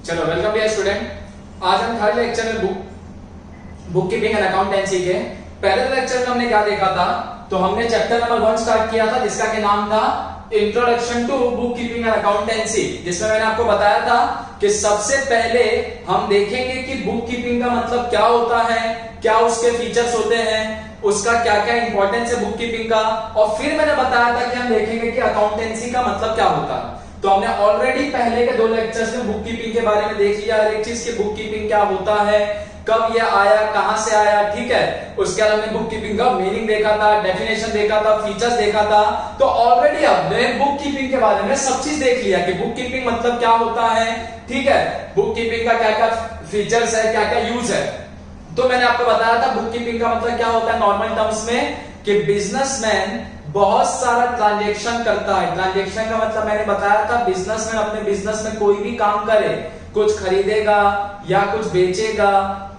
चलो welcome dear student. आज हम थर्ड लेक्चर में बुक कीपिंग एंड अकाउंटेंसी के पहले लेक्चर में हमने क्या देखा था, तो हमने चैप्टर नंबर 1 स्टार्ट किया था जिसका के नाम था introduction to book keeping and accountancy, जिसमें मैंने आपको बताया था कि सबसे पहले हम देखेंगे कि बुक कीपिंग का मतलब क्या होता है, क्या उसके फीचर्स होते हैं, उसका क्या क्या इंपॉर्टेंस है बुक कीपिंग का, और फिर मैंने बताया था कि हम देखेंगे कि अकाउंटेंसी का मतलब क्या होता है। तो हमने ऑलरेडी पहले के 2 लेक्चर्स में बुक कीपिंग के बारे में देख लिया, हर एक चीज की बुक कीपिंग क्या होता है, कब यह आया, कहां से आया, ठीक है। उसके बाद हमने बुक कीपिंग का मीनिंग देखा था, डेफिनेशन देखा था, फीचर्स देखा था। तो ऑलरेडी हमने बुक कीपिंग के बारे में सब चीज देख लिया कि बुक कीपिंग मतलब क्या होता है, ठीक है। बुक कीपिंग का क्या क्या फीचर्स है, क्या क्या यूज है। तो मैंने आपको बताया था बुक कीपिंग का मतलब क्या होता है नॉर्मल टर्म्स में, कि बिजनेसमैन बहुत सारा ट्रांजैक्शन करता है। ट्रांजैक्शन का मतलब मैंने बताया था बिजनेसमैन अपने बिजनेस में कोई भी काम करे, कुछ खरीदेगा या कुछ बेचेगा,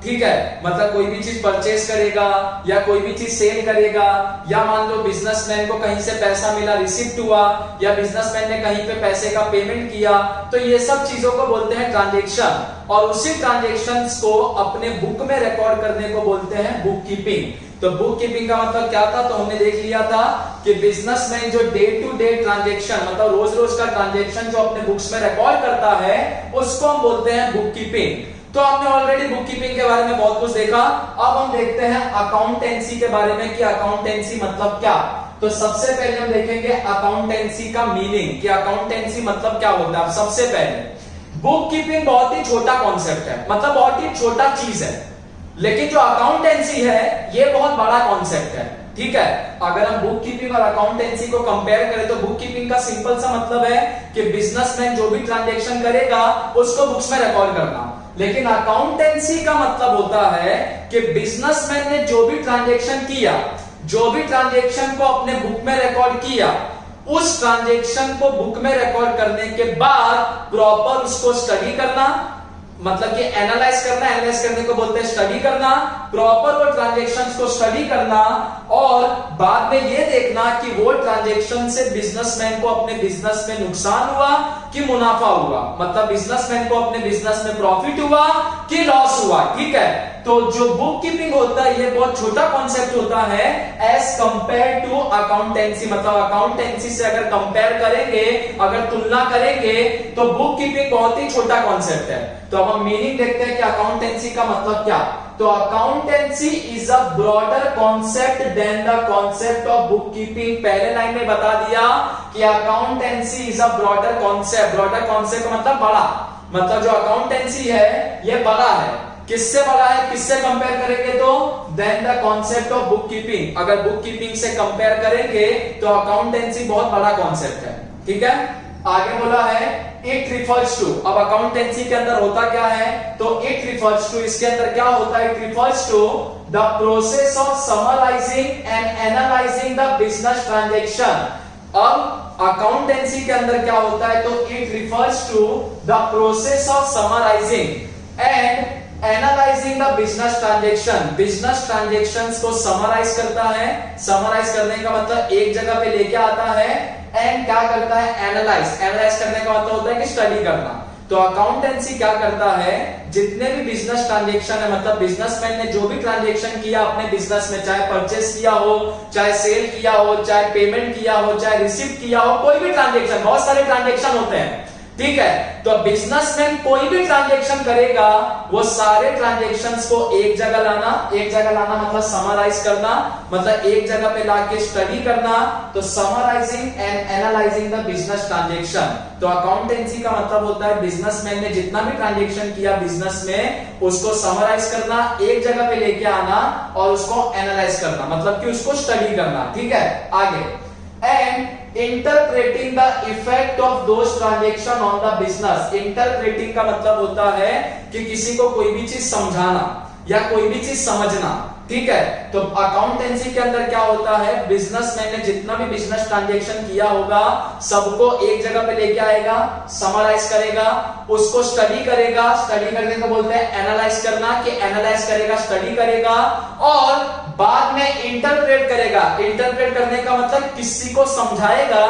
ठीक है, मतलब कोई भी चीज परचेज करेगा या कोई भी चीज सेल करेगा, या मान लो बिजनेसमैन को कहीं से पैसा मिला, रिसिप्ट हुआ, या बिजनेसमैन ने कहीं पे पैसे का पेमेंट किया, तो ये सब चीजों को बोलते हैं ट्रांजैक्शन, और उसी ट्रांजैक्शंस को अपने बुक में रिकॉर्ड करने को बोलते हैं बुक कीपिंग। तो बुक कीपिंग का मतलब क्या था, तो हमने देख लिया था कि बिजनेसमैन जो डे टू डे ट्रांजैक्शन, मतलब रोज रोज का ट्रांजैक्शन जो अपने बुक्स में रिकॉर्ड करता है, उसको हम बोलते हैं बुक कीपिंग। तो हमने ऑलरेडी बुक कीपिंग के बारे में बहुत कुछ देखा। अब हम देखते हैं अकाउंटेंसी के बारे में कि अकाउंटेंसी मतलब क्या। तो सबसे पहले हम देखेंगे अकाउंटेंसी का मीनिंग, कि अकाउंटेंसी मतलब क्या होता है। सबसे पहले बुक कीपिंग बहुत ही छोटा कॉन्सेप्ट है, मतलब बहुत ही छोटा चीज है, लेकिन जो अकाउंटेंसी है ये बहुत बड़ा कॉन्सेप्ट है, ठीक है। अगर हम बुक कीपिंग और अकाउंटेंसी को कंपेयर करें तो बुक कीपिंग का सिंपल सा मतलब है कि बिजनेसमैन जो भी ट्रांजैक्शन करेगा उसको बुक्स में रिकॉर्ड करना, लेकिन अकाउंटेंसी का मतलब होता है कि बिजनेसमैन ने जो भी ट्रांजैक्शन किया, जो भी ट्रांजैक्शन को अपने बुक में रिकॉर्ड किया, उस ट्रांजैक्शन को बुक में रिकॉर्ड करने के बाद प्रॉपर उसको स्टडी करना, मतलब कि एनालाइज करना, एनालाइज करने को बोलते हैं स्टडी करना, प्रॉपर वो ट्रांजैक्शंस को स्टडी करना, और बाद में ये देखना कि वो ट्रांजैक्शन से बिजनेसमैन को अपने बिजनेस में नुकसान हुआ कि मुनाफा हुआ, मतलब बिजनेसमैन को अपने बिजनेस में प्रॉफिट हुआ कि लॉस हुआ, ठीक है। तो जो बुक कीपिंग होता है ये बहुत छोटा कॉन्सेप्ट होता है एज कंपेयर टू अकाउंटेंसी, मतलब अकाउंटेंसी से अगर कंपेयर करेंगे, अगर तुलना करेंगे, तो बुक कीपिंग बहुत ही छोटा कॉन्सेप्ट है। तो अब हम मीनिंग देखते हैं कि अकाउंटेंसी का मतलब क्या। तो accountancy is a broader concept than the concept of book keeping. पहले लाइन में बता दिया कि accountancy is a broader concept. Broader concept का मतलब बड़ा, मतलब जो अकाउंटेंसी है ये बड़ा है। किससे बड़ा है, किससे कंपेयर करेंगे, तो than the concept of book keeping. अगर बुक कीपिंग से कंपेयर करेंगे तो अकाउंटेंसी बहुत बड़ा कॉन्सेप्ट है, ठीक है। आगे बोला है इट रिफर्स टू। अब अकाउंटेंसी के अंदर होता क्या है, तो इट रिफर्स टू, इसके अंदर क्या होता है, it refers to the process of summarising and analysing the business transaction. अब अकाउंटेंसी के अंदर क्या होता है, तो it refers to the process of summarising and analysing the business transaction. Business transactions को समराइज करता है। समराइज करने का मतलब एक जगह पे लेके आता है, एंड क्या करता है, एनालाइज। एनालाइज करने का मतलब होता है कि स्टडी करना। तो अकाउंटेंसी क्या करता है, जितने भी बिजनेस ट्रांजैक्शन है, मतलब बिजनेसमैन ने जो भी ट्रांजैक्शन किया अपने बिजनेस में, चाहे परचेस किया हो, चाहे सेल किया हो, चाहे पेमेंट किया हो, चाहे रिसिप्ट किया हो, कोई भी ट्रांजैक्शन, बहुत सारे ट्रांजैक्शन होते हैं, ठीक है। तो बिजनेसमैन कोई भी ट्रांजैक्शन करेगा, वो सारे ट्रांजैक्शंस को एक जगह लाना। एक जगह लाना मतलब समराइज करना, मतलब एक जगह पे लाके स्टडी करना। तो summarising and analysing the business transaction. तो अकाउंटेंसी का मतलब होता है बिजनेसमैन ने जितना भी ट्रांजैक्शन किया बिजनेस में, उसको समराइज करना, एक जगह पे लेके आना और उसको एनालाइज करना, मतलब कि उसको स्टडी करना, ठीक है। आगे and interpreting the effect of those transaction on the business. Interpreting का मतलब होता है कि किसी को कोई भी चीज समझाना या कोई भी चीज समझना, ठीक है। तो अकाउंटेंसी के अंदर क्या होता है, बिजनेसमैन ने जितना भी बिजनेस ट्रांजैक्शन किया होगा सबको एक जगह पे लेके आएगा, समराइज करेगा, उसको स्टडी करेगा। स्टडी करने को बोलते हैं एनालाइज करना, कि एनालाइज करेगा, स्टडी करेगा, और बाद में इंटरप्रेट करेगा। इंटरप्रेट करने का मतलब किसी को समझाएगा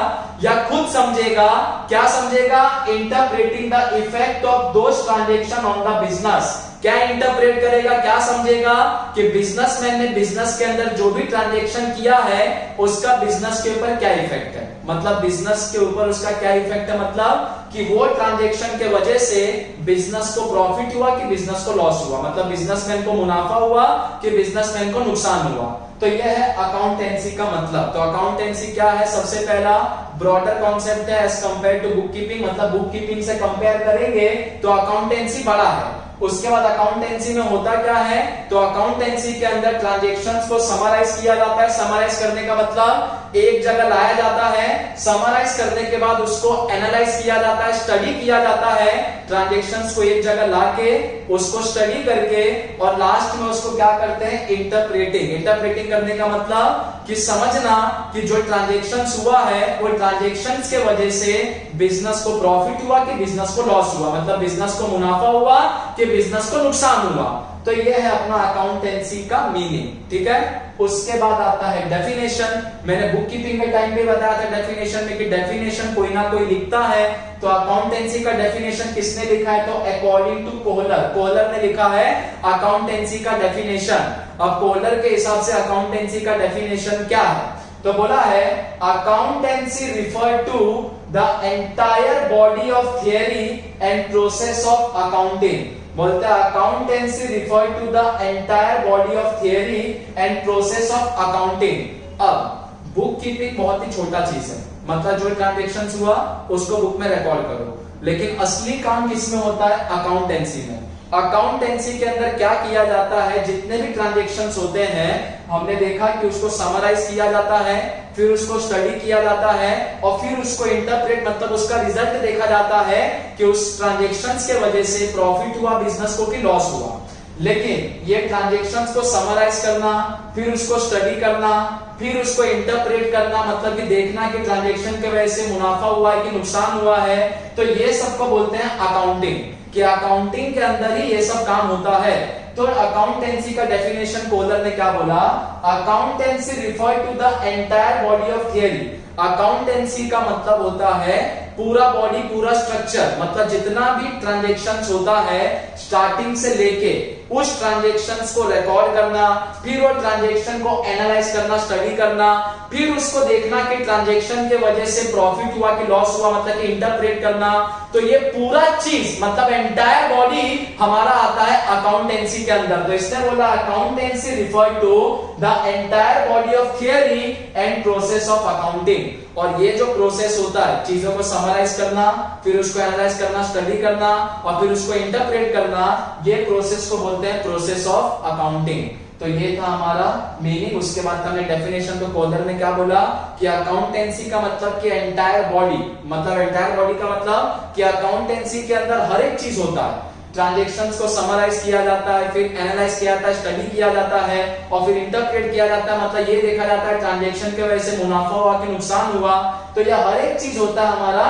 या खुद समझेगा। क्या समझेगा? Interpreting the effect of those transaction on the business. क्या इंटरप्रेट करेगा, क्या समझेगा कि बिजनेसमैन ने बिजनेस के अंदर जो भी ट्रांजैक्शन किया है उसका बिजनेस के ऊपर क्या इफेक्ट है। मतलब बिजनेस के ऊपर उसका क्या इफेक्ट है, मतलब कि वो ट्रांजैक्शन के वजह से बिजनेस को प्रॉफिट हुआ कि बिजनेस को लॉस हुआ, मतलब बिजनेसमैन को मुनाफा हुआ कि बिजनेसमैन को नुकसान हुआ। तो यह है अकाउंटेंसी का मतलब। तो अकाउंटेंसी क्या है? सबसे पहला ब्रॉडर कॉन्सेप्ट है as compare to book keeping, मतलब बुक कीपिंग से कंपेयर करेंगे तो अकाउंटेंसी बड़ा है। उसके बाद अकाउंटेंसी में होता क्या है? तो अकाउंटेंसी के अंदर ट्रांजैक्शंस को समराइज किया जाता है। समराइज करने का मतलब एक जगह लाया जाता है, समराइज करने के बाद उसको एनालाइज किया जाता है, स्टडी किया जाता है। ट्रांजैक्शंस को एक जगह लाके उसको स्टडी करके और लास्ट में उसको क्या करते हैं? इंटरप्रेटिंग। इंटरप्रेटिंग करने का मतलब कि समझना कि जो ट्रांजैक्शंस हुआ है वो ट्रांजैक्शंस के वजह से बिजनेस को प्रॉफिट हुआ कि बिजनेस को लॉस हुआ, मतलब बिजनेस को मुनाफा हुआ कि बिजनेस को नुकसान हुआ। तो ये है अपना अकाउंटेंसी का मीनिंग, ठीक है। उसके बाद आता है डेफिनेशन। मैंने बुक कीपिंग के टाइम पे बताया था डेफिनेशन में कि डेफिनेशन कोई ना कोई लिखता है। तो अकाउंटेंसी का डेफिनेशन किसने लिखा है? तो अकॉर्डिंग टू कोहलर, कोहलर ने लिखा है अकाउंटेंसी का डेफिनेशन। अब कोहलर के हिसाब से अकाउंटेंसी का डेफिनेशन क्या है? तो बोला है accountancy refer to the entire body of theory and process of accounting. बोलते हैं accountancy refer to the entire body of theory and process of accounting. अब बुक कीपिंग बहुत ही छोटा चीज है, मतलब जो ट्रांजैक्शंस हुआ उसको बुक में रिकॉर्ड करो, लेकिन असली काम किसमें होता है? अकाउंटेंसी में। अकाउंटेंसी के अंदर क्या किया जाता है? जितने भी ट्रांजैक्शंस होते हैं हमने देखा कि उसको समराइज किया जाता है, फिर उसको स्टडी किया जाता है और फिर उसको इंटरप्रेट, मतलब उसका रिजल्ट देखा जाता है कि उस ट्रांजैक्शंस के वजह से प्रॉफिट हुआ बिजनेस को कि लॉस हुआ। लेकिन ये ट्रांजैक्शंस को समराइज करना, फिर उसको स्टडी करना, फिर उसको इंटरप्रेट करना, मतलब कि देखना कि ट्रांजैक्शन की वजह से मुनाफा हुआ है कि नुकसान हुआ है, तो ये सबको बोलते हैं अकाउंटिंग। कि अकाउंटिंग के अंदर ही ये सब काम होता है। तो अकाउंटेंसी का डेफिनेशन कोहलर ने क्या बोला? Accountancy refer to the entire body of theory. Accountancy का मतलब होता है पूरा बॉडी, पूरा स्ट्रक्चर, मतलब जितना भी ट्रांजैक्शंस होता है स्टार्टिंग से लेके उस ट्रांजैक्शंस को रिकॉर्ड करना, फिर वो ट्रांजैक्शन को एनालाइज करना, स्टडी करना, फिर उसको देखना कि ट्रांजैक्शन के वजह से प्रॉफिट हुआ कि लॉस हुआ, मतलब कि इंटरप्रेट करना। तो ये पूरा चीज, मतलब एंटायर बॉडी हमारा आता है अकाउंटेंसी के अंदर। तो इसने बोला accountancy refer to the entire body of theory and process of accounting. और ये जो प्रोसेस होता है चीजों को समराइज करना, फिर उसको एनालाइज करना, स्टडी करना और फिर उसको इंटरप्रेट करना, ये प्रोसेस को बोलते हैं प्रोसेस ऑफ अकाउंटिंग। तो ये था हमारा मीनिंग। उसके बाद हमने डेफिनेशन, तो कोहलर ने क्या बोला कि अकाउंटेंसी का मतलब कि एंटायर बॉडी, मतलब एंटायर बॉडी का मतलब कि अकाउंटेंसी के अंदर हर एक चीज होता है। ट्रांजैक्शंस को समराइज किया जाता है, फिर एनालाइज किया जाता है, स्टडी किया जाता है और फिर इंटरप्रेट किया जाता है, मतलब ये देखा जाता है ट्रांजैक्शन की वजह से मुनाफा हुआ कि नुकसान हुआ। तो यह हर एक चीज होता है हमारा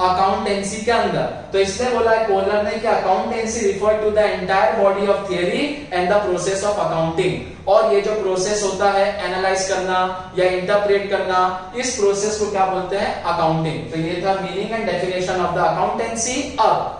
अकाउंटेंसी के अंदर। तो इसने बोला है कोहलर ने कि accountancy refer to the entire body of theory and the process of accounting. और ये जो प्रोसेस होता है एनालाइज करना या इंटरप्रेट करना, इस प्रोसेस को क्या बोलते हैं? अकाउंटिंग। तो ये था meaning and definition of the accountancy. अब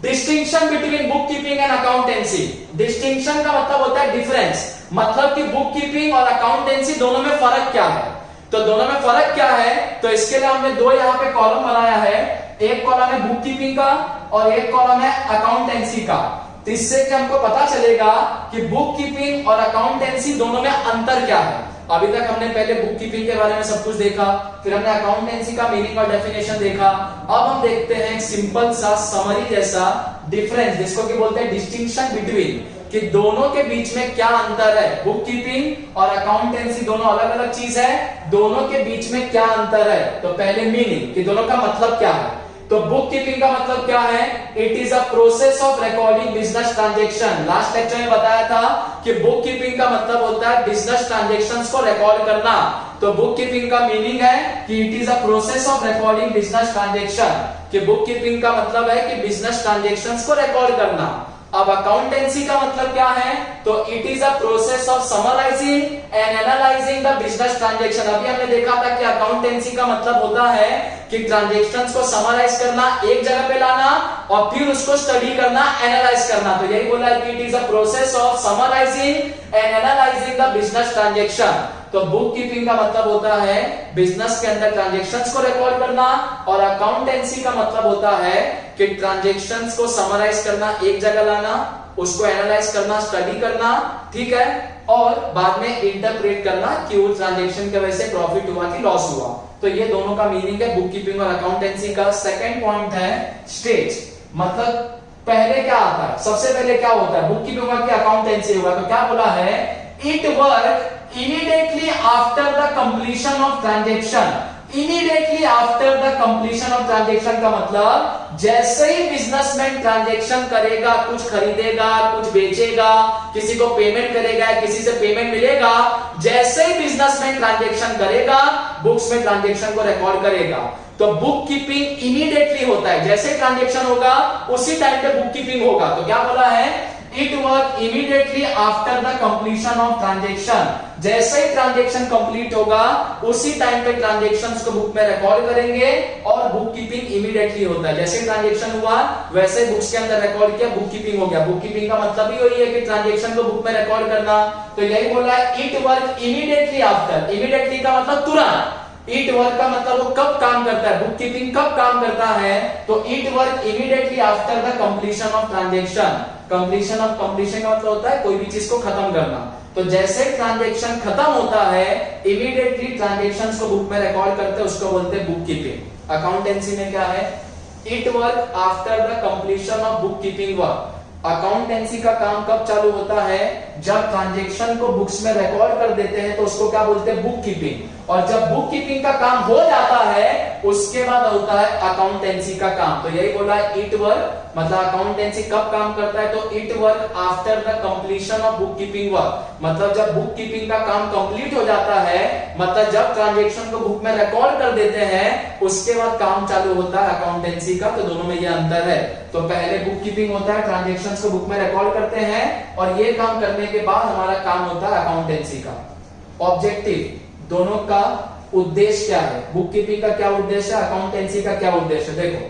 distinction between book keeping and accountancy. Distinction का मतलब होता है डिफरेंस, मतलब कि बुक कीपिंग और अकाउंटेंसी दोनों में फर्क क्या है। तो दोनों में फर्क क्या है? तो इसके लिए हमने दो यहाँ पे कॉलम बनाया है, एक कॉलम है बुक कीपिंग का और एक कॉलम है अकाउंटेंसी का। तो इससे कि हमको पता चलेगा कि बुक कीपिंग और अकाउंटेंसी दोनों में अंतर क्या है। अभी तक हमने पहले बुक कीपिंग के बारे में सब कुछ देखा, फिर हमने अकाउंटेंसी का मीनिंग और डेफिनेशन देखा। अब हम देखते हैं एक सिंपल सा समरी जैसा डिफरेंस, जिसको कि बोलते हैं डिस्टिंक्शन बिटवीन, कि दोनों के बीच में क्या अंतर है। बुक कीपिंग और अकाउंटेंसी दोनों अलग अलग चीज है, दोनों के बीच में क्या अंतर है। तो पहले मीनिंग कि दोनों का मतलब क्या है। तो बुक कीपिंग का मतलब क्या है? It is a process of recording business transaction. Last lecture में बताया था कि बुक कीपिंग का मतलब होता है बिजनेस ट्रांजैक्शंस को रिकॉर्ड करना। तो बुक कीपिंग का मीनिंग है कि it is a process of recording business transaction, कि बुक कीपिंग का मतलब है कि बिजनेस ट्रांजैक्शंस को रिकॉर्ड करना। अब अकाउंटेंसी का मतलब क्या है, तो it is a process of summarising and analysing the business transaction. अभी हमने देखा था कि अकाउंटेंसी का मतलब होता है कि ट्रांजैक्शंस को समराइज करना, एक जगह पे लाना और फिर उसको स्टडी करना, एनालाइज करना। तो यही बोला है कि it is a process of summarising and analysing the business transaction. तो बुक कीपिंग का मतलब होता है बिजनेस के अंदर ट्रांजैक्शंस को रिकॉर्ड करना, और अकाउंटेंसी का मतलब होता है कि ट्रांजैक्शंस को समराइज करना, एक जगह लाना, उसको एनालाइज करना, स्टडी करना, ठीक है, और बाद में इंटरप्रेट करना कि उस ट्रांजैक्शन की वजह से प्रॉफिट हुआ कि लॉस हुआ। तो ये दोनों का मीनिंग है बुक कीपिंग और अकाउंटेंसी का। सेकंड पॉइंट है स्टेज, मतलब पहले क्या आता है, सबसे पहले क्या होता है, बुक कीपिंग होगा कि अकाउंटेंसी होगा। तो क्या बोला है, it work immediately after the completion of transaction। immediately after the completion of transaction का मतलब जैसे ही बिजनेसमैन ट्रांजैक्शन करेगा, कुछ खरीदेगा, कुछ बेचेगा, किसी को पेमेंट करेगा, किसी से पेमेंट मिलेगा, जैसे ही बिजनेसमैन ट्रांजैक्शन करेगा, बुक्स में ट्रांजैक्शन को रिकॉर्ड करेगा। तो बुक कीपिंग इमीडिएटली होता है, जैसे ट्रांजैक्शन होगा उसी टाइम पे बुक कीपिंग होगा। तो क्या बोला है, it work immediately after the completion of transaction. जैसे ही ट्रांजैक्शन कंप्लीट होगा उसी टाइम पे ट्रांजैक्शंस को बुक में रिकॉर्ड करेंगे, और बुक कीपिंग इमीडिएटली होता है। जैसे ट्रांजैक्शन हुआ वैसे बुक्स के अंदर रिकॉर्ड किया, बुक कीपिंग हो गया। बुक कीपिंग का मतलब ही वही है कि ट्रांजैक्शन को बुक में रिकॉर्ड करना। तो यही बोला है it work immediately after. Immediately का मतलब तुरंत, इट वर्क का मतलब वो कब काम करता है, बुक कीपिंग कब काम करता है, तो it work immediately after the completion of transaction. Completion of completion का मतलब होता है कोई भी चीज को खत्म करना। तो जैसे ट्रांजैक्शन खत्म होता है इमीडिएटली ट्रांजैक्शंस को बुक में रिकॉर्ड करते हैं, उसको बोलते हैं बुक कीपिंग। अकाउंटेंसी में क्या है, it work after the completion of book keeping work. Accountancy का काम कब चालू होता है, जब ट्रांजैक्शन को बुक्स में रिकॉर्ड कर देते हैं तो उसको क्या बोलते हैं, बुक कीपिंग। और जब बुक कीपिंग का काम हो जाता है उसके बाद होता है अकाउंटेंसी का काम। तो यही बोला है इट वर्क, मतलब अकाउंटेंसी कब काम करता है, तो it work after the completion of book keeping work. मतलब जब बुक कीपिंग का काम कंप्लीट हो जाता है, मतलब जब ट्रांजैक्शन को बुक में रिकॉर्ड कर देते हैं उसके बाद काम चालू होता है अकाउंटेंसी का। तो दोनों में ये अंतर है। तो पहले बुक कीपिंग होता है, ट्रांजैक्शंस को बुक में रिकॉर्ड करते हैं, और ये काम करने के बाद हमारा काम होता है अकाउंटेंसी का। ऑब्जेक्टिव, दोनों का उद्देश्य क्या है, बुक कीपिंग का क्या उद्देश्य है, अकाउंटेंसी का क्या उद्देश्य है। देखो,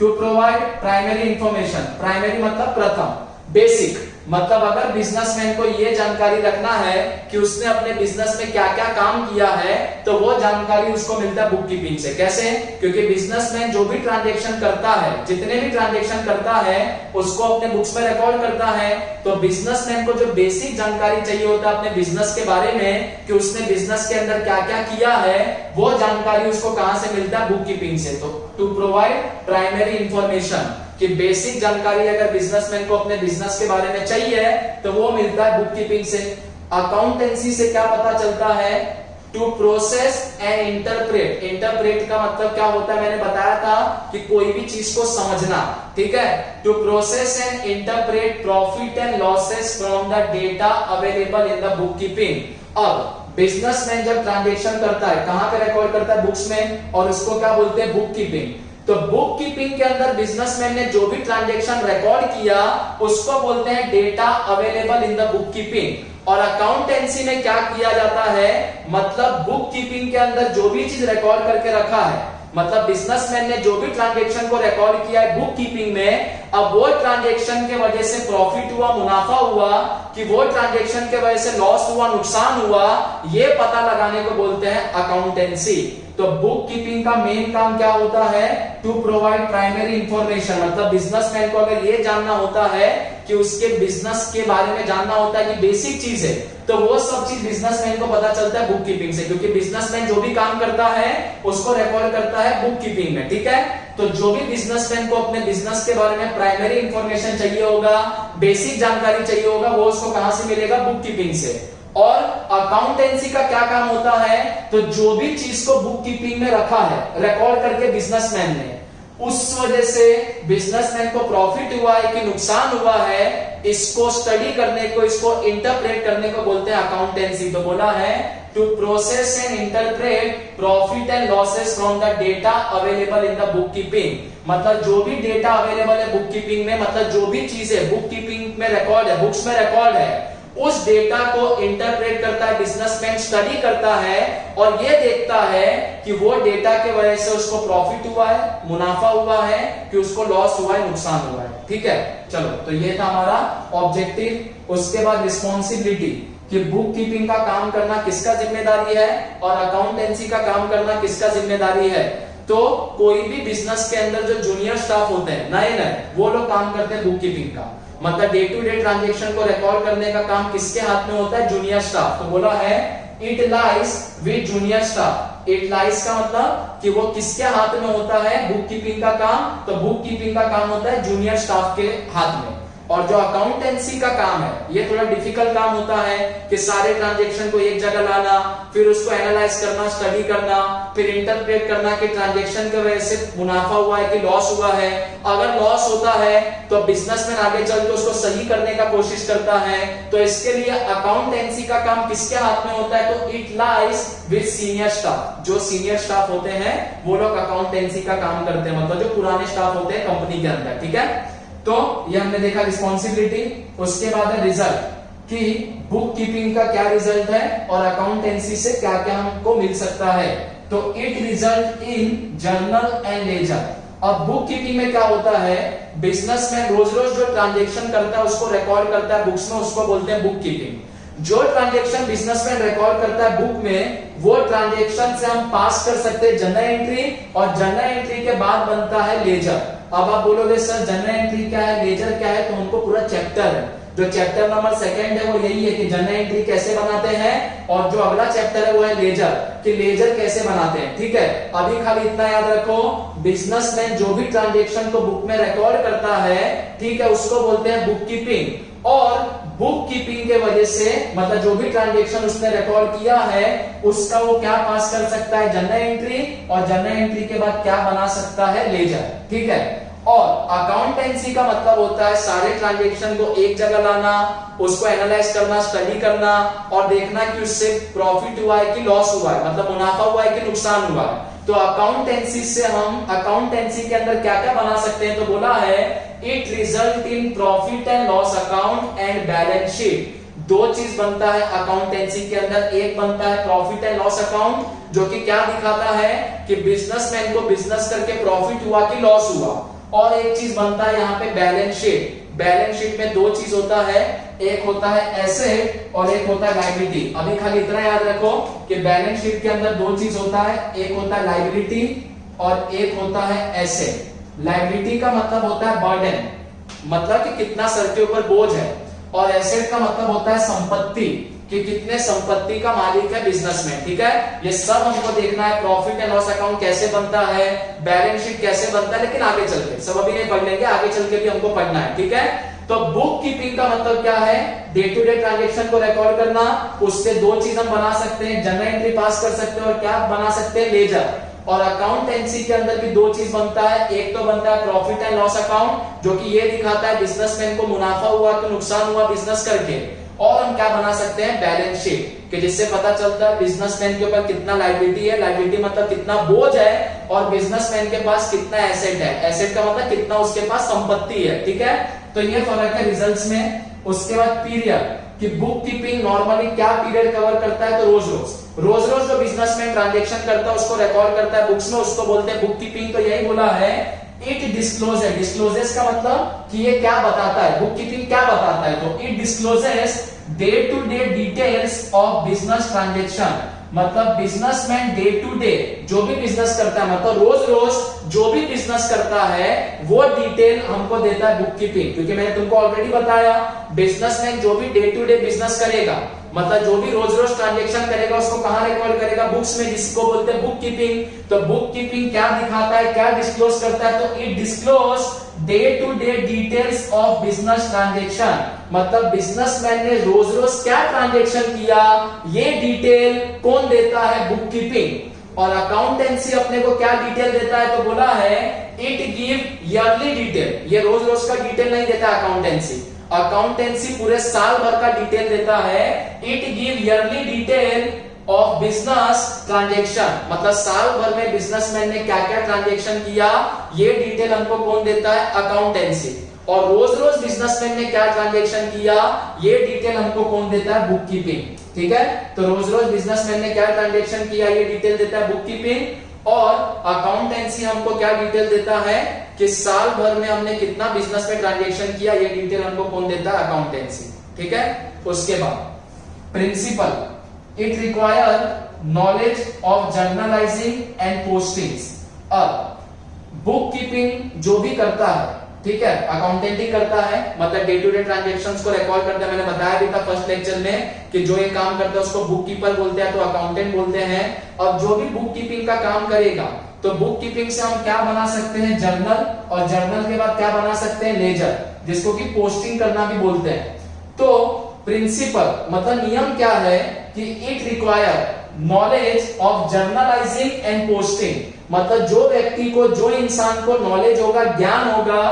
to provide primary information, primary मतलब प्रथम, बेसिक मतलब अगर बिजनेसमैन को ये जानकारी रखना है कि उसने अपने बिजनेस में क्या क्या काम किया है, तो वो जानकारी उसको मिलता है बुक कीपिंग से। कैसे, क्योंकि बिजनेसमैन जो भी ट्रांजैक्शन करता है, जितने भी ट्रांजैक्शन करता है उसको अपने बुक्स में रिकॉर्ड करता है। तो बिजनेसमैन को जो बेसिक जानकारी चाहिए होता है अपने बिजनेस के बारे में कि उसने बिजनेस के अंदर क्या क्या किया है, वो जानकारी उसको कहां से मिलता है, बुक कीपिंग से। तो टू प्रोवाइड प्राइमरी इंफॉर्मेशन, कि बेसिक जानकारी अगर बिजनेसमैन को अपने बिजनेस के बारे में चाहिए तो वो मिलता है बुक कीपिंग से। अकाउंटेंसी से क्या पता चलता है, to process and interpret. Interpret का मतलब क्या होता है, मैंने बताया था कि कोई भी चीज को समझना, ठीक है। To process and interpret profit and losses from the data available in the book keeping. अब बिजनेसमैन जब ट्रांजैक्शन करता है कहां पे रिकॉर्ड करता है, बुक्स में, और उसको क्या बोलते हैं, बुक कीपिंग। तो बुक कीपिंग के अंदर बिजनेसमैन ने जो भी ट्रांजैक्शन रिकॉर्ड किया उसको बोलते हैं data available in the book keeping. और अकाउंटेंसी में क्या किया जाता है, मतलब बुक कीपिंग के अंदर जो भी चीज रिकॉर्ड करके रखा है, मतलब बिजनेसमैन ने जो भी ट्रांजैक्शन को रिकॉर्ड किया है बुक कीपिंग में, अब वो ट्रांजैक्शन के वजह से प्रॉफिट हुआ, मुनाफा हुआ, कि वो ट्रांजैक्शन के वजह से लॉस हुआ, नुकसान हुआ, ये पता लगाने को बोलते हैं अकाउंटेंसी। तो बुक कीपिंग का मेन काम क्या होता है, टू प्रोवाइड प्राइमरी इंफॉर्मेशन, मतलब बिजनेसमैन को अगर ये जानना होता है कि उसके बिजनेस के बारे में जानना होता है कि बेसिक चीज है, तो वो सब चीज बिजनेसमैन को पता चलता है बुक कीपिंग से। क्योंकि बिजनेसमैन जो भी काम करता है उसको रिकॉर्ड करता है बुक कीपिंग में, ठीक है। तो जो भी बिजनेसमैन को अपने बिजनेस के बारे में प्राइमरी इंफॉर्मेशन चाहिए होगा, बेसिक जानकारी चाहिए होगा, वो उसको कहां से मिलेगा, बुक कीपिंग से। और अकाउंटेंसी का क्या काम होता है, तो जो भी चीज को बुक कीपिंग में रखा है, रिकॉर्ड करके बिजनेसमैन ने, उस वजह से बिजनेसमैन को प्रॉफिट हुआ है कि नुकसान हुआ है, इसको स्टडी करने को, इसको इंटरप्रेट करने को बोलते हैं अकाउंटेंसी। तो बोला है to process and interpret profit and losses from the data available in the book keeping. मतलब जो भी डेटा अवेलेबल है बुक कीपिंग में, मतलब जो भी चीज है बुक कीपिंग में रिकॉर्ड है, बुक्स में रिकॉर्ड है, उस डेटा को इंटरप्रेट करता है बिजनेसमैन, स्टडी करता है और ये देखता है कि वो डेटा के वजह से उसको प्रॉफिट हुआ है, मुनाफा हुआ है, कि उसको लॉस हुआ है, नुकसान हुआ है। ठीक है, चलो, तो ये था हमारा ऑब्जेक्टिव। उसके बाद रिस्पॉन्सिबिलिटी, कि बुक कीपिंग का काम करना किसका जिम्मेदारी है और अकाउंटेंसी का काम करना किसका जिम्मेदारी है। तो कोई भी बिजनेस के अंदर जो जूनियर स्टाफ होते हैं, नए वो लोग काम करते हैं बुक कीपिंग का, मतलब डे टू डे ट्रांजेक्शन को रिकॉर्ड करने का काम किसके हाथ में होता है, जूनियर स्टाफ। तो बोला है it lies with junior staff. It lies का मतलब कि वो किसके हाथ में होता है, बुक कीपिंग का काम। तो बुक कीपिंग का काम होता है जूनियर स्टाफ के हाथ में। और जो अकाउंटेंसी का काम है, ये थोड़ा डिफिकल्ट काम होता है कि सारे ट्रांजेक्शन को एक जगह लाना, फिर उसको एनालाइज करना, स्टडी करना, फिर इंटरप्रेट करना कि ट्रांजेक्शन की वजह से मुनाफा हुआ है कि लॉस हुआ है। अगर लॉस होता है तो बिजनेसमैन आगे चल के उसको सही करने का कोशिश करता है। तो इसके लिए अकाउंटेंसी का काम किसके हाथ में होता है, तो it lies with senior staff. जो सीनियर स्टाफ होते हैं वो लोग अकाउंटेंसी का काम करते हैं, मतलब जो पुराने स्टाफ होते हैं कंपनी के अंदर। ठीक है, तो ये हमने देखा रिस्पॉन्सिबिलिटी। उसके बाद है रिजल्ट, कि बुक कीपिंग का क्या रिजल्ट है और अकाउंटेंसी से क्या क्या हमको मिल सकता है। तो it result in journal and ledger. अब बुक कीपिंग में क्या होता है, बिजनेसमैन रोज रोज जो ट्रांजेक्शन करता है उसको रिकॉर्ड करता है बुक्स में, उसको बोलते हैं बुक कीपिंग। जो ट्रांजेक्शन बिजनेसमैन रिकॉर्ड करता है बुक में, वो ट्रांजेक्शन से हम पास कर सकते हैं जनरल एंट्री, और जनरल एंट्री के बाद बनता है लेजर। अब आप बोलोगे सर जनरल एंट्री क्या है, लेजर क्या है, तो उनको पूरा चैप्टर है। जो चैप्टर नंबर 2 है वो यही है कि जनरल एंट्री कैसे बनाते हैं, और जो अगला चैप्टर है वो है लेजर, कि लेजर कैसे बनाते हैं। ठीक है, अभी खाली इतना याद रखो, बिजनेसमैन जो भी ट्रांजेक्शन को बुक में रिकॉर्ड करता है, ठीक है, उसको बोलते हैं बुक कीपिंग। और बुक कीपिंग के वजह से, मतलब जो भी ट्रांजेक्शन उसने रिकॉर्ड किया है उसका वो क्या पास कर सकता है, जनरल एंट्री, और जनरल एंट्री के बाद क्या बना सकता है, लेजर। ठीक है, और अकाउंटेंसी का मतलब होता है सारे ट्रांजेक्शन को एक जगह लाना, उसको एनालाइज करना, स्टडी करना और देखना कि उससे प्रॉफिट हुआ है कि लॉस हुआ है, मतलब मुनाफा हुआ है कि नुकसान हुआ है। तो अकाउंटेंसी से हम अकाउंटेंसी के अंदर क्या क्या बना सकते हैं, तो बोला है it result in profit and loss account and balance sheet. दो चीज बनता है अकाउंटेंसी के अंदर, एक बनता है प्रॉफिट एंड लॉस अकाउंट, जो कि क्या दिखाता है कि बिजनेसमैन को बिजनेस करके प्रॉफिट हुआ कि लॉस हुआ, और एक चीज बनता है यहाँ पे बैलेंस शीट। बैलेंस शीट में दो चीज होता है, एक होता है एसेट और एक होता है लायबिलिटी। अभी खाली इतना याद रखो कि बैलेंस शीट के अंदर दो चीज होता है, एक होता है लायबिलिटी और एक होता है एसेट। लायबिलिटी का मतलब होता है बर्डन, मतलब कि कितना सर के ऊपर बोझ है, और एसेट का मतलब होता है संपत्ति, कि कितने संपत्ति का मालिक है बिजनेसमैन। ठीक है, ये सब हमको देखना है। प्रॉफिट एंड लॉस अकाउंट कैसे बनता है, बैलेंस शीट कैसे बनता है, लेकिन आगे चल के, सब अभी नहीं पढ़ लेंगे, आगे चल के भी हमको पढ़ना है। ठीक है, तो बुक कीपिंग का मतलब क्या है, डे टू डे ट्रांजेक्शन को रिकॉर्ड करना। उससे दो चीज हम बना सकते हैं, जनरल एंट्री पास कर सकते हैं और क्या बना सकते हैं, लेजर। और अकाउंटेंसी के अंदर भी दो चीज बनता है, एक तो बनता है प्रॉफिट एंड लॉस अकाउंट, जो कि ये दिखाता है बिजनेसमैन को मुनाफा हुआ कि नुकसान हुआ बिजनेस करके, और हम क्या बना सकते हैं, बैलेंस शीट, कि जिससे पता चलता है बिजनेसमैन के ऊपर कितना लायबिलिटी है, लायबिलिटी मतलब कितना बोझ है, और बिजनेसमैन के पास कितना एसेट है, एसेट का मतलब कितना उसके पास संपत्ति है। ठीक है, तो ये फर्क है रिजल्ट्स में। उसके बाद पीरियड, कि बुक कीपिंग नॉर्मली क्या पीरियड कवर करता है, तो रोज रोज जो बिजनेसमैन ट्रांजेक्शन करता है उसको रिकॉर्ड करता है बुक्स में, उसको बोलते हैं बुक कीपिंग। तो यही बोला है इट डिस्क्लोजेस। डिस्क्लोजेस का मतलब कि ये क्या बताता है, बुक कीपिंग क्या बताता है, तो it discloses day to day details of business transaction. मतलब बिजनेसमैन डे टू डे जो भी बिजनेस करता है, मतलब रोज रोज जो भी बिजनेस करता है वो डिटेल हमको देता है बुक कीपिंग। क्योंकि मैंने तुमको ऑलरेडी बताया, बिजनेसमैन जो भी डे टू डे बिजनेस करेगा, मतलब जो भी रोज रोज ट्रांजेक्शन करेगा उसको कहां रिकॉर्ड करेगा, बुक्स में, जिसको बोलते हैं बुक कीपिंग। तो बुक कीपिंग क्या दिखाता है, क्या डिस्क्लोज करता है, तो it disclose day to day details of business transaction. मतलब बिजनेसमैन ने रोज रोज क्या ट्रांजेक्शन किया, ये डिटेल कौन देता है, बुक कीपिंग। और अकाउंटेंसी अपने को क्या डिटेल देता है, तो बोला है इट गिव ईयरली डिटेल। ये रोज रोज का डिटेल नहीं देता अकाउंटेंसी, अकाउंटेंसी पूरे साल भर का डिटेल देता है। It give yearly detail of business transaction, मतलब साल भर में बिजनेसमैन ने क्या क्या ट्रांजेक्शन किया, ये डिटेल हमको कौन देता है, अकाउंटेंसी। और रोज रोज बिजनेसमैन ने क्या ट्रांजेक्शन किया ये डिटेल हमको कौन देता है, बुक कीपिंग। ठीक है, तो रोज रोज बिजनेसमैन ने क्या ट्रांजेक्शन किया ये डिटेल देता है बुक कीपिंग। और अकाउंटेंसी हमको क्या डिटेल देता है कि साल भर में हमने कितना बिजनेस में ट्रांजेक्शन किया ये डिटेल हमको कौन देता है, अकाउंटेंसी। ठीक है, उसके बाद principle, it require knowledge of journalising and postings. अब बुक कीपिंग जो भी करता है, ठीक है, अकाउंटेंट ही करता है, मतलब डे टू डे ट्रांजेक्शंस को रिकॉर्ड करता है। मैंने बताया भी था फर्स्ट लेक्चर में कि जो ये काम करता है उसको बुक कीपर बोलते हैं, तो अकाउंटेंट बोलते हैं। अब जो भी बुक कीपिंग का काम करेगा तो बुक कीपिंग से हम क्या बना सकते हैं, जर्नल, और जर्नल के बाद क्या बना सकते हैं, लेजर, जिसको कि पोस्टिंग करना भी बोलते हैं। तो प्रिंसिपल मतलब नियम क्या है कि it require knowledge of journalising and posting, मतलब जो व्यक्ति को, जो इंसान को नॉलेज होगा, ज्ञान होगा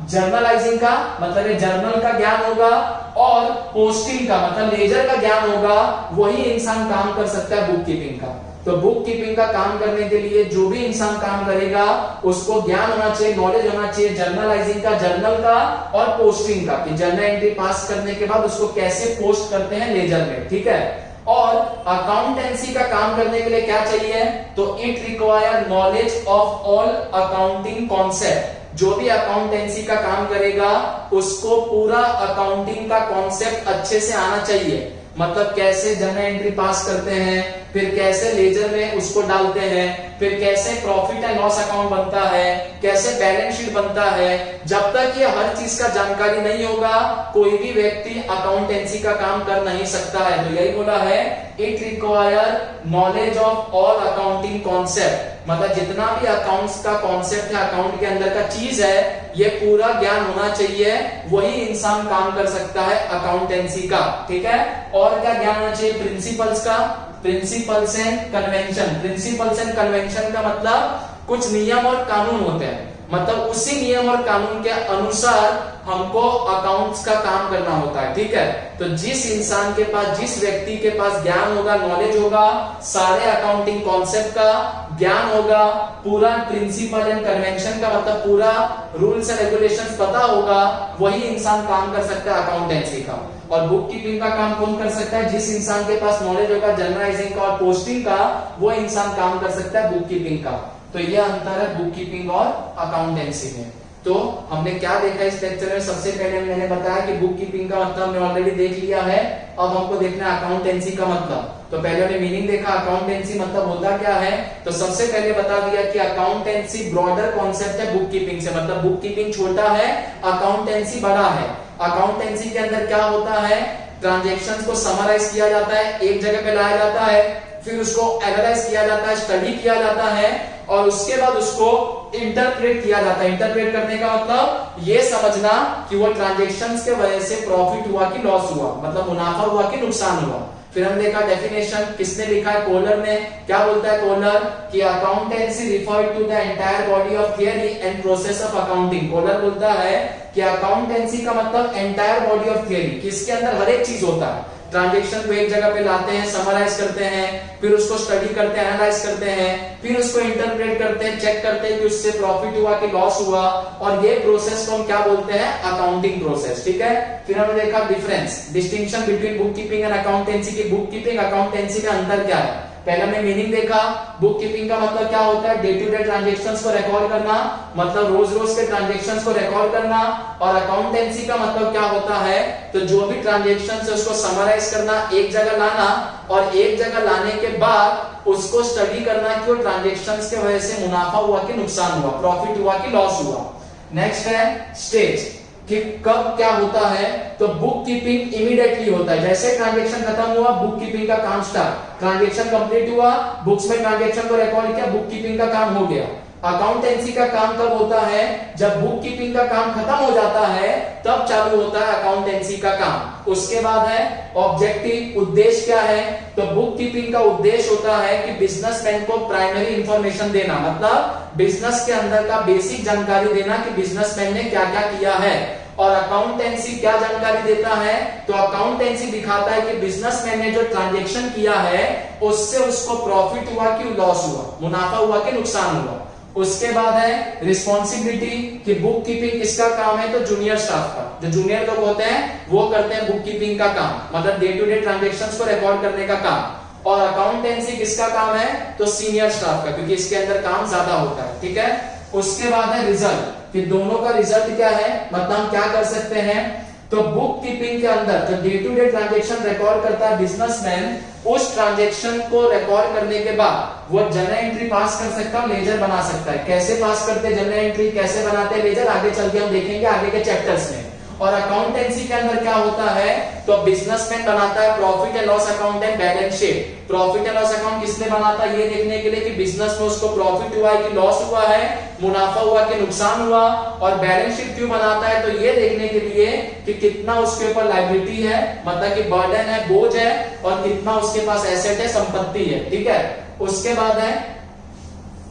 जर्नलाइजिंग का, मतलब ये जर्नल का ज्ञान होगा, और पोस्टिंग का मतलब लेजर का ज्ञान होगा, वही इंसान काम कर सकता है बुक कीपिंग का। तो बुक कीपिंग का काम करने के लिए जो भी इंसान काम करेगा उसको ज्ञान होना चाहिए, नॉलेज होना चाहिए जर्नलाइजिंग का, जर्नल का, और पोस्टिंग का, कि जर्नल एंट्री पास करने के बाद उसको कैसे पोस्ट करते हैं लेजर में। ठीक है, और अकाउंटेंसी का काम करने के लिए क्या चाहिए, तो it require knowledge of all accounting concept. जो भी अकाउंटेंसी का काम करेगा उसको पूरा अकाउंटिंग का कॉन्सेप्ट अच्छे से आना चाहिए, मतलब कैसे जर्नल एंट्री पास करते हैं, फिर कैसे लेजर में उसको डालते हैं, फिर कैसे प्रॉफिट एंड लॉस अकाउंट बनता है, कैसे बैलेंस शीट बनता है। जब तक ये हर चीज का जानकारी नहीं होगा कोई भी व्यक्ति अकाउंटेंसी का काम कर नहीं सकता है। तो यही बोला है it require knowledge of all accounting concept, मतलब जितना भी अकाउंट्स का कॉन्सेप्ट है, अकाउंट के अंदर का चीज है, ये पूरा ज्ञान होना चाहिए, वही इंसान काम कर सकता है अकाउंटेंसी का। ठीक है, और क्या ज्ञान होना चाहिए, प्रिंसिपल्स का, principles and convention. Principles and convention का मतलब कुछ नियम और कानून होते हैं, मतलब उसी नियम और कानून के अनुसार हमको अकाउंट्स का काम करना होता है। ठीक है, तो जिस इंसान के पास, जिस व्यक्ति के पास ज्ञान होगा, नॉलेज होगा, सारे अकाउंटिंग कॉन्सेप्ट का ज्ञान होगा, पूरा प्रिंसिपल एंड कन्वेंशन का मतलब पूरा रूल्स एंड रेगुलेशंस पता होगा, वही इंसान काम कर सकता है अकाउंटेंसी का। और बुक कीपिंग का काम कौन कर सकता है, जिस इंसान के पास नॉलेज होगा जर्नलाइजिंग का और पोस्टिंग का, वो इंसान काम कर सकता है बुक कीपिंग का। तो यह अंतर है बुक कीपिंग और अकाउंटेंसी में। तो हमने क्या देखा इस लेक्चर में, सबसे पहले मैंने बताया कि बुक कीपिंग का मतलब हमने ऑलरेडी देख लिया है, अब हमको देखना है अकाउंटेंसी का मतलब। तो पहले हमने मीनिंग देखा, अकाउंटेंसी मतलब होता क्या है, तो सबसे पहले बता दिया कि अकाउंटेंसी ब्रॉडर कॉन्सेप्ट है बुक कीपिंग से, मतलब बुक कीपिंग छोटा है, अकाउंटेंसी बड़ा है। अकाउंटेंसी के अंदर क्या होता है, ट्रांजेक्शन्स को समराइज किया जाता है, एक जगह पे लाया जाता है, फिर उसको एनालाइज किया जाता है, स्टडी किया जाता है, और उसके बाद उसको इंटरप्रेट किया जाता है। इंटरप्रेट करने का मतलब ये समझना कि वो ट्रांजेक्शन्स के वजह से प्रॉफिट हुआ कि लॉस हुआ, मतलब मुनाफा हुआ कि नुकसान हुआ। फिर हम देखा डेफिनेशन, किसने लिखा है, कोलर ने। क्या बोलता है कोलर कि accountancy refer to the entire body of theory and process of accounting. Kohler बोलता है कि अकाउंटेंसी का मतलब एंटायर बॉडी ऑफ थियरी, किसके अंदर हर एक चीज होता है। ट्रांजेक्शन को एक जगह पे लाते हैं, समराइज करते हैं, फिर उसको स्टडी करते हैं, एनालाइज करते हैं, फिर उसको इंटरप्रेट करते हैं, चेक करते हैं कि उससे प्रॉफिट हुआ कि लॉस हुआ, और ये प्रोसेस को हम क्या बोलते हैं, अकाउंटिंग प्रोसेस। ठीक है, फिर हमने देखा difference, distinction between book keeping and accountancy की बुक कीपिंग अकाउंटेंसी में अंतर क्या है। पहले हमने मीनिंग देखा, बुक कीपिंग का मतलब क्या होता है, डे टू डे ट्रांजेक्शंस को रिकॉर्ड करना, मतलब रोज रोज के ट्रांजेक्शंस को रिकॉर्ड करना। और अकाउंटेंसी का मतलब क्या होता है, तो जो भी ट्रांजेक्शंस है उसको समराइज करना, एक जगह लाना, और एक जगह लाने के बाद उसको स्टडी करना कि वो ट्रांजेक्शंस के वजह से मुनाफा हुआ कि नुकसान हुआ, प्रॉफिट हुआ कि लॉस हुआ। नेक्स्ट है स्टेज, कि कब क्या होता है, तो बुक कीपिंग इमीडिएटली होता है, जैसे ट्रांजेक्शन खत्म हुआ बुक कीपिंग का काम स्टार्ट, ट्रांजेक्शन कंप्लीट हुआ, बुक्स में ट्रांजेक्शन को रिकॉर्ड किया, बुक कीपिंग का काम हो गया। अकाउंटेंसी का काम कब होता है, जब बुक कीपिंग का काम खत्म हो जाता है तब चालू होता है अकाउंटेंसी का काम। उसके बाद है ऑब्जेक्टिव, उद्देश्य क्या है, तो बुक कीपिंग का उद्देश्य होता है कि बिजनेसमैन को प्राइमरी इंफॉर्मेशन देना, मतलब बिजनेस के अंदर का बेसिक जानकारी देना कि बिजनेसमैन ने क्या क्या किया है। और अकाउंटेंसी क्या जानकारी देता है, तो अकाउंटेंसी दिखाता है कि बिजनेसमैन ने जो ट्रांजेक्शन किया है उससे उसको प्रॉफिट हुआ कि लॉस हुआ, मुनाफा हुआ कि नुकसान हुआ। उसके बाद है रिस्पॉन्सिबिलिटी कि बुक कीपिंग किसका काम है, तो जूनियर स्टाफ का। जो जूनियर लोग होते हैं वो करते हैं बुक कीपिंग का काम, मतलब डे टू डे ट्रांजेक्शन्स को रिकॉर्ड करने का काम। और अकाउंटेंसी किसका काम है, तो सीनियर स्टाफ का, क्योंकि इसके अंदर काम ज्यादा होता है, ठीक है। उसके बाद है रिजल्ट कि दोनों का रिजल्ट क्या है, मतलब हम क्या कर सकते हैं, तो बुक कीपिंग के अंदर जो day to day transaction record करता है बिजनेसमैन, उस ट्रांजेक्शन को रिकॉर्ड करने के बाद वो जर्नल एंट्री पास कर सकता है, लेजर बना सकता है। कैसे पास करते हैं जर्नल एंट्री, कैसे बनाते हैं लेजर, आगे चल के हम देखेंगे आगे के चैप्टर्स में। और अकाउंटेंसी के अंदर क्या होता है, तो बिजनेसमैन बनाता है profit and loss account and balance sheet. Profit and loss account किस लिए बनाता है, ये देखने के लिए कि बिजनेस में उसको प्रॉफिट हुआ है कि लॉस हुआ है, मुनाफा हुआ कि नुकसान हुआ। और बैलेंस शीट क्यों बनाता है, तो ये देखने के लिए कि कितना उसके ऊपर लायबिलिटी है, मतलब कि बर्डन है, बोझ है, और कितना उसके पास एसेट है, संपत्ति है, ठीक है। उसके बाद है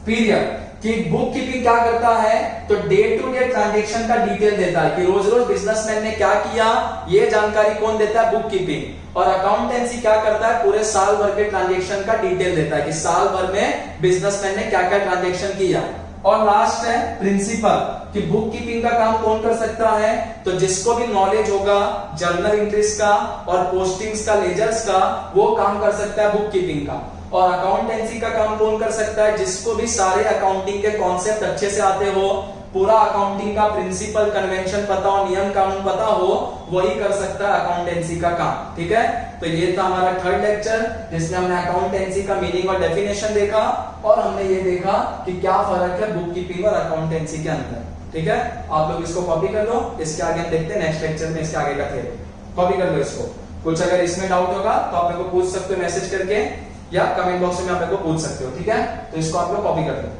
पीरियड कि बुक कीपिंग क्या करता है, तो डे टू डे ट्रांजेक्शन का डिटेल देता है कि रोज रोज बिजनेसमैन ने क्या किया, ये जानकारी कौन देता है, बुक कीपिंग। और अकाउंटेंसी क्या करता है, पूरे साल भर के ट्रांजेक्शन का डिटेल देता है कि साल भर में बिजनेसमैन ने क्या क्या ट्रांजेक्शन किया। और लास्ट है प्रिंसिपल कि बुक कीपिंग का काम कौन कर सकता है, तो जिसको भी नॉलेज होगा जर्नल एंट्रीज का और पोस्टिंग्स का, लेजर्स का, वो काम कर सकता है बुक कीपिंग का। और अकाउंटेंसी का काम कौन कर सकता है, जिसको भी सारे अकाउंटिंग के कॉन्सेप्ट अच्छे से आते हो, पूरा अकाउंटिंग का प्रिंसिपल कन्वेंशन पता हो, नियम कानून पता हो, वही कर सकता है अकाउंटेंसी का काम, ठीक है। तो ये था हमारा थर्ड लेक्चर जिसमें हमने अकाउंटेंसी का मीनिंग और डेफिनेशन देखा, और हमने ये देखा कि क्या फर्क है बुक कीपिंग और अकाउंटेंसी के अंदर, ठीक है। आप लोग इसको कॉपी कर लो, इसके आगे हम देखते हैं नेक्स्ट लेक्चर में इसके आगे का थ्योरी। कॉपी कर लो इसको। कुछ अगर इसमें डाउट होगा तो आप मेरे को पूछ सकते हो मैसेज करके, या कमेंट बॉक्स में आप मेरे को पूछ सकते हो, ठीक है। तो इसको आप लोग कॉपी कर लो।